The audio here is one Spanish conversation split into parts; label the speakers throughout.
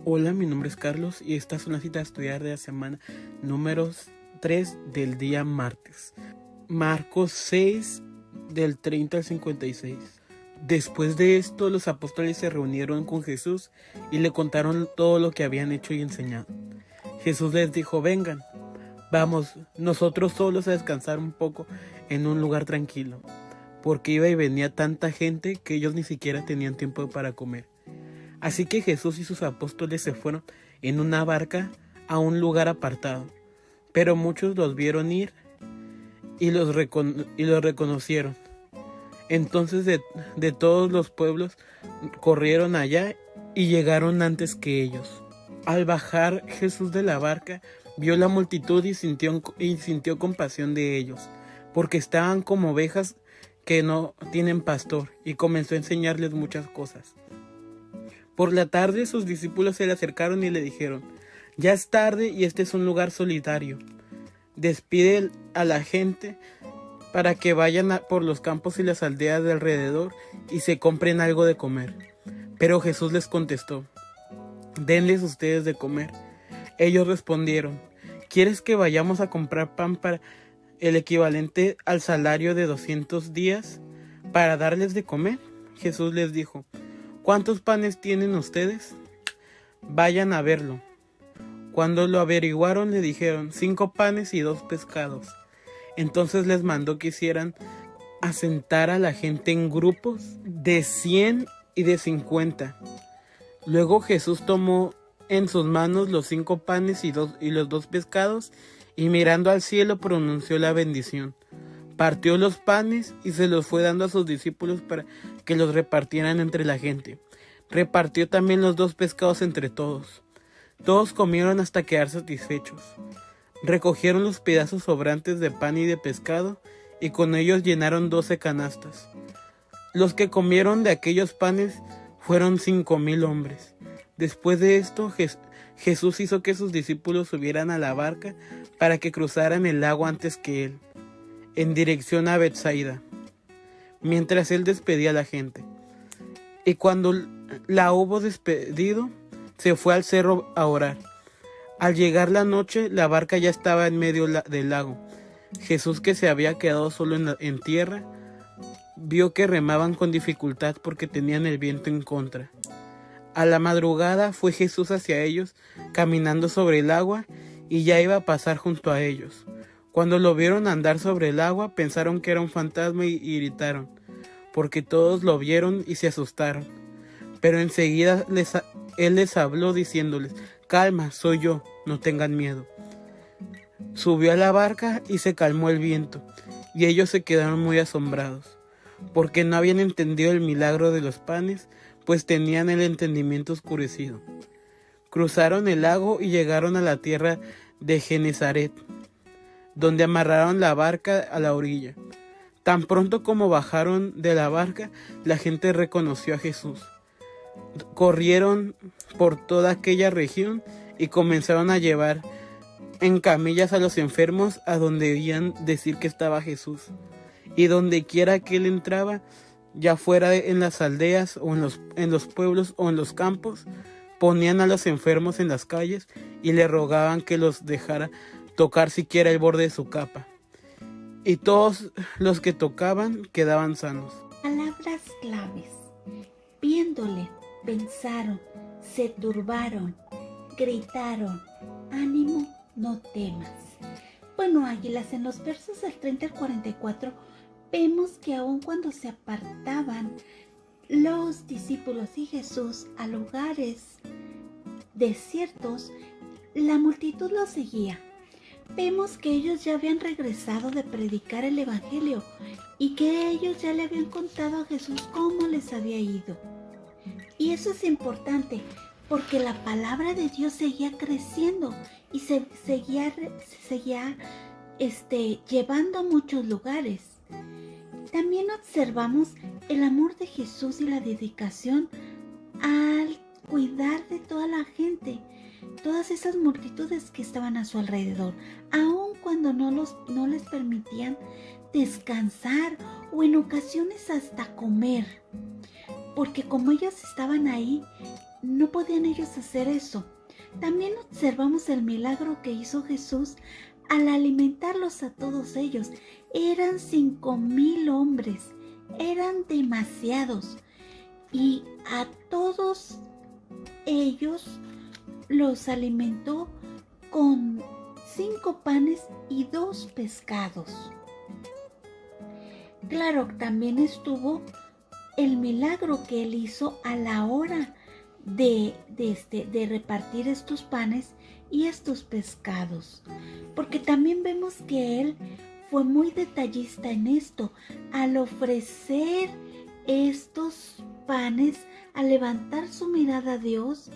Speaker 1: Hola, mi nombre es Carlos y esta es una cita a estudiar de la semana número 3 del día martes. Marcos 6 del 30 al 56. Después de esto, los apóstoles se reunieron con Jesús y le contaron todo lo que habían hecho y enseñado. Jesús les dijo: vengan, vamos nosotros solos a descansar un poco en un lugar tranquilo, porque iba y venía tanta gente que ellos ni siquiera tenían tiempo para comer. Así que Jesús y sus apóstoles se fueron en una barca a un lugar apartado, pero muchos los vieron ir y los reconocieron. Entonces de todos los pueblos corrieron allá y llegaron antes que ellos. Al bajar Jesús de la barca, vio la multitud y sintió compasión de ellos, porque estaban como ovejas que no tienen pastor, y comenzó a enseñarles muchas cosas. Por la tarde sus discípulos se le acercaron y le dijeron: ya es tarde y este es un lugar solitario. Despide a la gente para que vayan por los campos y las aldeas de alrededor y se compren algo de comer. Pero Jesús les contestó: denles ustedes de comer. Ellos respondieron: ¿quieres que vayamos a comprar pan para el equivalente al salario de 200 días para darles de comer? Jesús les dijo: ¿cuántos panes tienen ustedes? Vayan a verlo. Cuando lo averiguaron, le dijeron: 5 panes y 2 pescados. Entonces les mandó que hicieran asentar a la gente en grupos de 100 y de 50. Luego Jesús tomó en sus manos los 5 panes y los 2 pescados, y mirando al cielo pronunció la bendición. Partió los panes y se los fue dando a sus discípulos para que los repartieran entre la gente. Repartió también los 2 pescados entre todos. Todos comieron hasta quedar satisfechos. Recogieron los pedazos sobrantes de pan y de pescado, y con ellos llenaron 12 canastas. Los que comieron de aquellos panes fueron 5,000 hombres. Después de esto, Jesús hizo que sus discípulos subieran a la barca para que cruzaran el lago antes que él, en dirección a Betsaida, mientras él despedía a la gente. Y cuando la hubo despedido, se fue al cerro a orar. Al llegar la noche, la barca ya estaba en medio del lago. Jesús, que se había quedado solo en tierra, vio que remaban con dificultad porque tenían el viento en contra. A la madrugada fue Jesús hacia ellos, caminando sobre el agua, y ya iba a pasar junto a ellos. Cuando lo vieron andar sobre el agua, pensaron que era un fantasma y gritaron, porque todos lo vieron y se asustaron. Pero enseguida él les habló diciéndoles: calma, soy yo, no tengan miedo. Subió a la barca y se calmó el viento, y ellos se quedaron muy asombrados, porque no habían entendido el milagro de los panes, pues tenían el entendimiento oscurecido. Cruzaron el lago y llegaron a la tierra de Genesaret, donde amarraron la barca a la orilla. Tan pronto como bajaron de la barca, la gente reconoció a Jesús. Corrieron por toda aquella región y comenzaron a llevar en camillas a los enfermos a donde debían decir que estaba Jesús. Y donde quiera que él entraba, ya fuera en las aldeas o en los pueblos o en los campos, ponían a los enfermos en las calles y le rogaban que los dejara tocar siquiera el borde de su capa. Y todos los que tocaban quedaban sanos.
Speaker 2: Palabras claves. Viéndole, pensaron, se turbaron, gritaron: ánimo, no temas. Bueno, Águilas, en los versos del 30 al 44 vemos que aun cuando se apartaban los discípulos y Jesús a lugares desiertos, la multitud los seguía. Vemos que ellos ya habían regresado de predicar el evangelio y que ellos ya le habían contado a Jesús cómo les había ido. Y eso es importante porque la palabra de Dios seguía creciendo y se seguía llevando a muchos lugares. También observamos el amor de Jesús y la dedicación al cuidar de toda la gente, todas esas multitudes que estaban a su alrededor, aun cuando no les permitían descansar o en ocasiones hasta comer, porque como ellos estaban ahí, no podían ellos hacer eso. También observamos el milagro que hizo Jesús al alimentarlos a todos ellos. Eran 5,000 hombres, eran demasiados. Y a todos ellos los alimentó con 5 panes y 2 pescados. Claro, también estuvo el milagro que él hizo a la hora de repartir estos panes y estos pescados, porque también vemos que él fue muy detallista en esto al ofrecer estos panes, al levantar su mirada a Dios,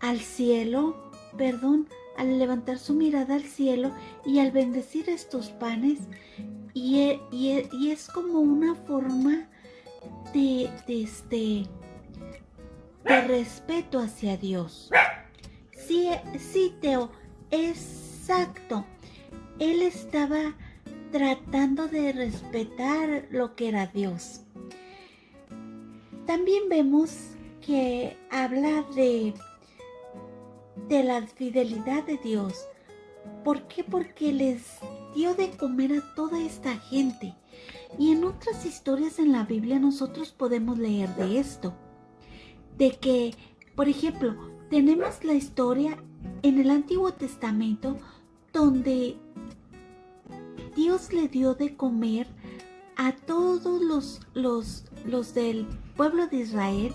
Speaker 2: al cielo, al levantar su mirada al cielo y al bendecir estos panes, y es como una forma de respeto hacia Dios. Sí, Teo, exacto. Él estaba tratando de respetar lo que era Dios. También vemos que habla de la fidelidad de Dios. ¿Por qué? Porque les dio de comer a toda esta gente. Y en otras historias en la Biblia nosotros podemos leer de esto. De que, por ejemplo, tenemos la historia en el Antiguo Testamento donde Dios le dio de comer a todos los del pueblo de Israel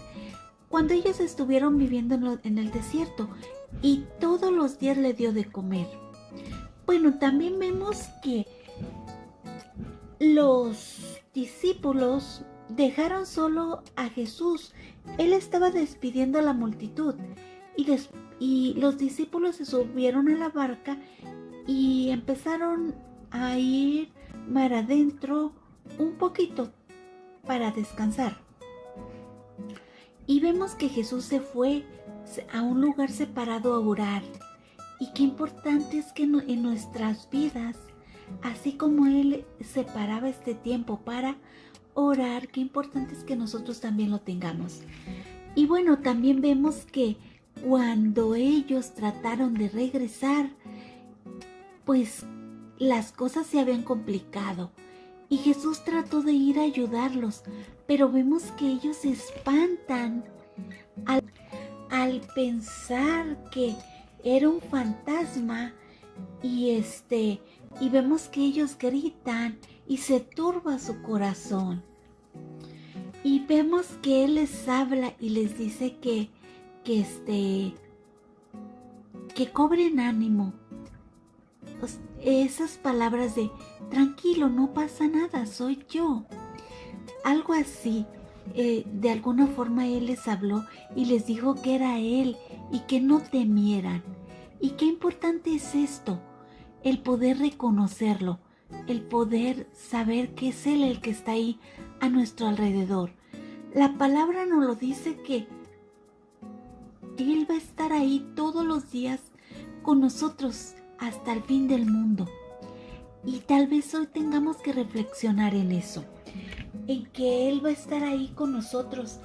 Speaker 2: cuando ellos estuvieron viviendo en el desierto, y todos los días le dio de comer. Bueno, también vemos que los discípulos dejaron solo a Jesús. Él estaba despidiendo a la multitud y los discípulos se subieron a la barca y empezaron a ir mar adentro un poquito para descansar. Y vemos que Jesús se fue a un lugar separado a orar. Y qué importante es que en nuestras vidas, así como Él separaba este tiempo para orar, qué importante es que nosotros también lo tengamos. Y bueno, también vemos que cuando ellos trataron de regresar, pues las cosas se habían complicado y Jesús trató de ir a ayudarlos, pero vemos que ellos se espantan al pensar que era un fantasma y vemos que ellos gritan y se turba su corazón. Y vemos que Él les habla y les dice que cobren ánimo. Pues esas palabras de tranquilo, no pasa nada, soy yo. Algo así. De alguna forma Él les habló y les dijo que era Él y que no temieran. Y qué importante es esto, el poder reconocerlo, el poder saber que es Él el que está ahí a nuestro alrededor. La palabra nos lo dice que Él va a estar ahí todos los días con nosotros hasta el fin del mundo. Y tal vez hoy tengamos que reflexionar en eso, en que Él va a estar ahí con nosotros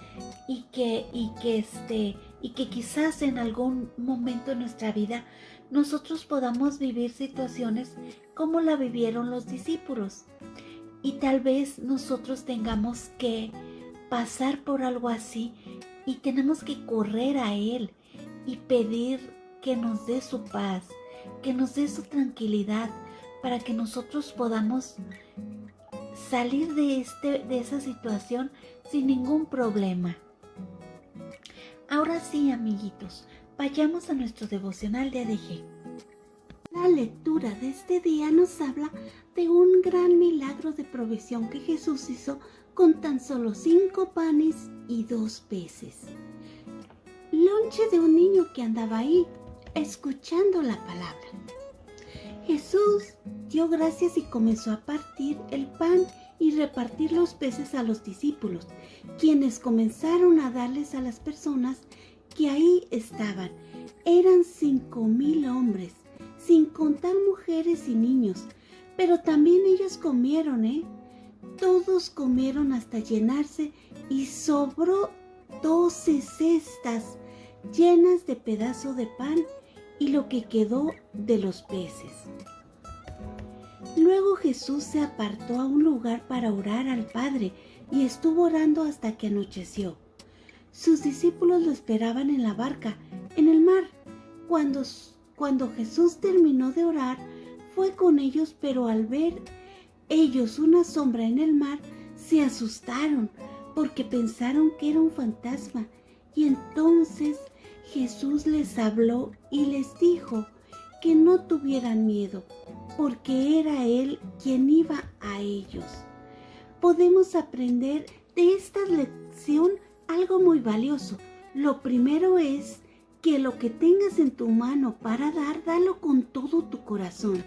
Speaker 2: y que quizás en algún momento de nuestra vida nosotros podamos vivir situaciones como la vivieron los discípulos, y tal vez nosotros tengamos que pasar por algo así y tenemos que correr a Él y pedir que nos dé su paz, que nos dé su tranquilidad, para que nosotros podamos salir de esa situación sin ningún problema. Ahora sí, amiguitos, vayamos a nuestro devocional de ADG. La lectura de este día nos habla de un gran milagro de provisión que Jesús hizo con tan solo 5 panes y 2 peces. Lonche de un niño que andaba ahí, escuchando la palabra. Jesús dio gracias y comenzó a partir el pan y repartir los peces a los discípulos, quienes comenzaron a darles a las personas que ahí estaban. Eran 5,000 hombres, sin contar mujeres y niños, pero también ellos comieron, Todos comieron hasta llenarse y sobró 12 cestas llenas de pedazo de pan y lo que quedó de los peces. Luego Jesús se apartó a un lugar para orar al Padre y estuvo orando hasta que anocheció. Sus discípulos lo esperaban en la barca, en el mar. Cuando Jesús terminó de orar, fue con ellos, pero al ver ellos una sombra en el mar, se asustaron porque pensaron que era un fantasma. Y entonces Jesús les habló y les dijo que no tuvieran miedo, porque era Él quien iba a ellos. Podemos aprender de esta lección algo muy valioso. Lo primero es que lo que tengas en tu mano para dar, dalo con todo tu corazón,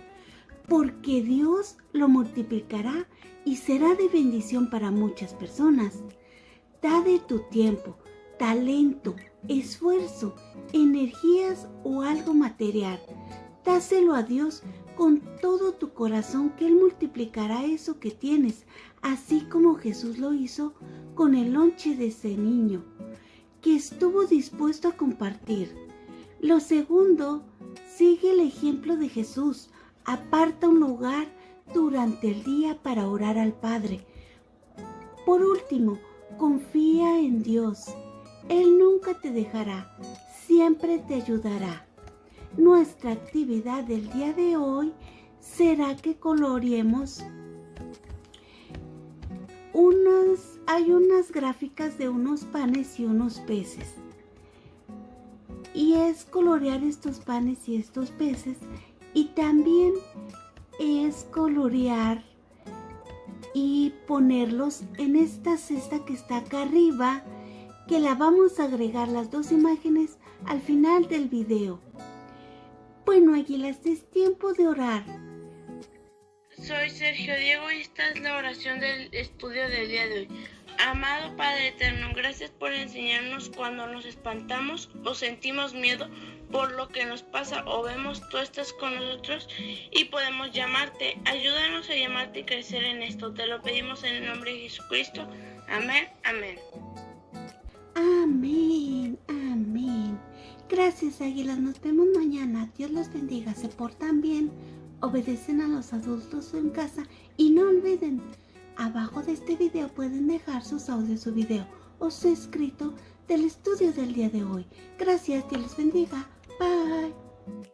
Speaker 2: porque Dios lo multiplicará y será de bendición para muchas personas. Da de tu tiempo, talento, esfuerzo, energías o algo material. Dáselo a Dios con todo tu corazón, que Él multiplicará eso que tienes, así como Jesús lo hizo con el lonche de ese niño, que estuvo dispuesto a compartir. Lo segundo, sigue el ejemplo de Jesús. Aparta un lugar durante el día para orar al Padre. Por último, confía en Dios. Él nunca te dejará, siempre te ayudará. Nuestra actividad del día de hoy será que coloreemos hay unas gráficas de unos panes y unos peces. Y es colorear estos panes y estos peces, y también es colorear y ponerlos en esta cesta que está acá arriba, que la vamos a agregar las dos imágenes al final del video. Bueno, águilas, es tiempo de orar.
Speaker 3: Soy Sergio Diego y esta es la oración del estudio del día de hoy. Amado Padre Eterno, gracias por enseñarnos cuando nos espantamos o sentimos miedo por lo que nos pasa o vemos, tú estás con nosotros y podemos llamarte. Ayúdanos a llamarte y crecer en esto. Te lo pedimos en el nombre de Jesucristo. Amén, amén.
Speaker 2: Amén, amén. Gracias, águilas. Nos vemos mañana. Dios los bendiga. Se portan bien, obedecen a los adultos en casa y no olviden, abajo de este video pueden dejar sus audios, su video o su escrito del estudio del día de hoy. Gracias, Dios los bendiga. Bye.